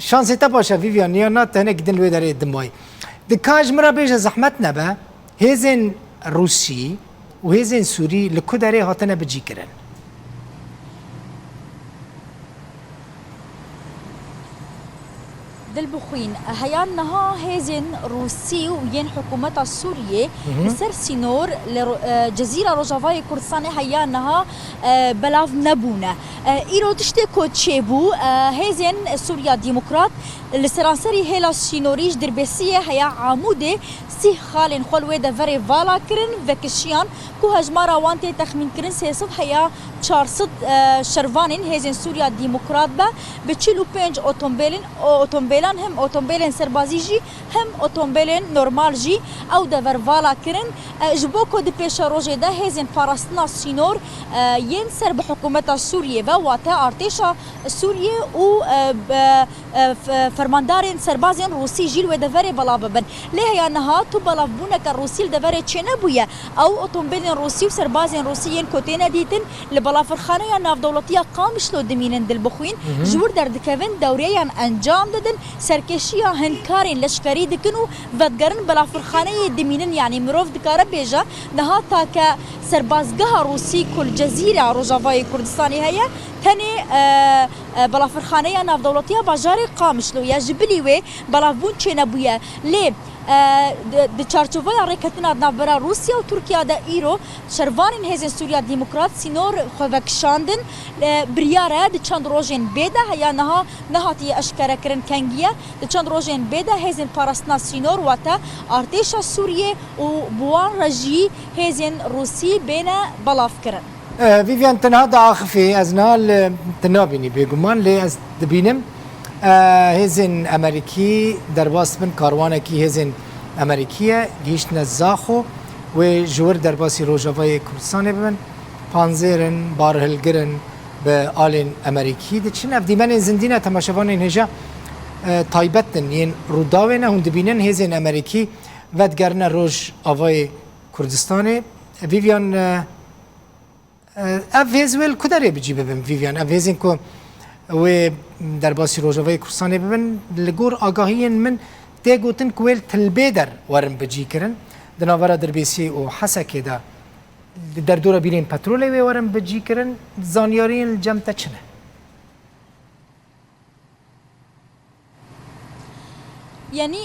شانسی تا باشه ویویان نیانا تنه گدن لوی داره دمای دکاج مرا بیش زحمت نبه هزین روسی و هزین سوری لکو داره هاتنه بجی کرن دل بخوين هيا نها هزين روسي وين حكومة السورية لسر سينور لجزيرة روجافاي كردستان هيا نها بلاف نبونا إيرو تشتكو تشيبو هزين سوريا ديمقراط لسرانسري هلا سينوريش دربسية هيا عمودي سي خالن خول ويدا فري فالا كرن فكشيان كو هجمارا وانتي تخمين كرن سيصد هيا 400 شروانين هزين سوريا ديمقراط با بتشيلو بينج اوتومبيلان هم اوتومبيلن سربازي جي هم اوتومبيلن نورمال جي او دفر فالا كرن جبوكو دي بيشا روجي دا هزين فارستنا سينور ينسر بحكومة سوريا واتا ارتيشا سوريا و فرماندارين سربازين روسي جيل ودفري بلاببن ليه يا نها تو بلابونك الروسي دفري تشنبويا او اوتومبيلن روسي وسربازين روسيين كوتينا ديتن لبلافرخانه یا ناف دولتیا قامشلو دمینن دل بخوین جور در دکوین دوریان انجام دادن سرکشی هنکارین لشکری دکنو ودگرن بلافرخانه دمینن یعنی مروف دکاره بیجا نها تا که سربازگاه روسی کل جزیره روجاوای کردستانی هیا تنی بلافرخانه یا ناف دولتیا باجاری قامشلو یا جبلی و بلافبون چه نبویه لی د چارچوبای حرکتنا نابرا روسیا و ترکیه دا ایرو شروانین هزین سوریا ديمقراط سینور خوکشاندن بریاره د چند روزین بیده هیا نهاتی اشکره کرن کنگیه د چند روزین بیده هزین پارستنا سینور واتا ارتش سوریه و بوان رجی هزین روسی بین بلاف کرن ویویان تنها دا آخفی از نال تنابینی بگمان لی از دبینم هزین امریکی در باس من کاروانه کی هزین امریکیه گیشت نزاخو و جور در باسی روجاوای کردستان ببن پانزیرن بارهلگرن به آلین امریکی ده چین افدیمن زندینه تماشاوان این هجا تایبتن این روداوینه هم دبینن هزین امریکی ودگرن روج آوای کردستان ویویان اف هزویل کداره بجی ببین ویویان اف هزین که و در باسی روجاوای کردستان ببین لگور آگاهی من تیگوتن کویل تلبیدر ورم بجی کرن دناورا در بیسی و حسکه دا در دورا بیرین پترولی و ورم بجی کرن زانیارین جمتا چنه يعني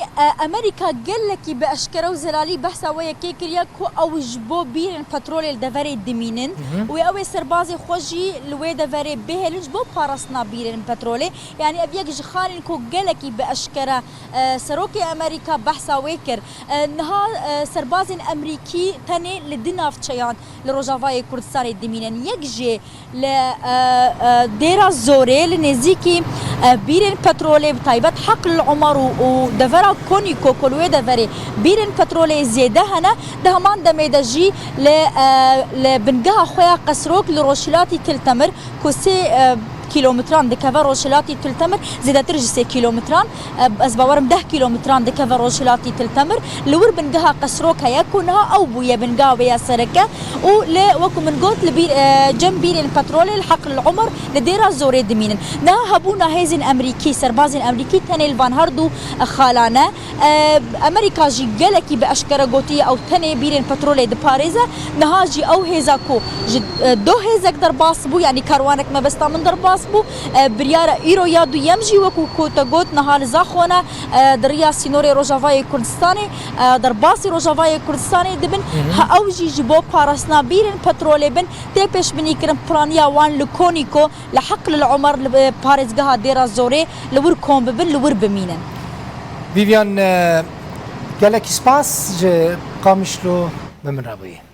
امريكا قال لك باشكره وزلالي بحثا ويا كيكريا كو او جبو بيرن بترول الدفري دمينن ويا سربازي خوجي لوي دفري به جبو بارسنا بيرن بترول يعني ابيك جخالن كو قال لك باشكره سروكي امريكا بحثا ويكر نها سربازين امريكي تاني لدناف تشيان لروجافاي كردستان دمينن يكجي ل ديرا زوري لنزيكي بيرن بترول بتايبت حق العمر و دفرا كونيكو كلوي دفري بيرن بترول زياده هنا دهمان دميدجي لبنقها خويا قسروك لروشلاتي تلتمر كوسي كيلومتران دكفر روشلاتي تلتمر زيدا ترجي 6 كيلومتران از باورم 10 كيلومتران دكفر روشلاتي تلتمر لور بنقها قسروك هيكونها او بويا بنقها ويا سركه ولا وكم من قلت لبير جنبير البترول الحق العمر لديرا زوري دمين نا هبونا هيزن امريكي سربازن امريكي تاني الفان هاردو خالانا امريكا جي قالكي باشكره قوتيه او تاني بيرن بترول دي باريزا نهاجي او هيزاكو دو هيزك درباس بو يعني كاروانك ما بس من درباس بو بريارة إيرو يادو يمجي وكو كوتا قوت نهار زاخونا دريا سينوري روجافاي كردستاني درباسي روجافاي كردستاني دبن هاوجي جبو بارسنا بيرن بترولي بن تيبش بني كرم برانيا وان لكونيكو لحق للعمر بارزقها ديرا زوري لور كوم ببن لور بمينن ویویان گلک سپاس قامشلو بمن رابطه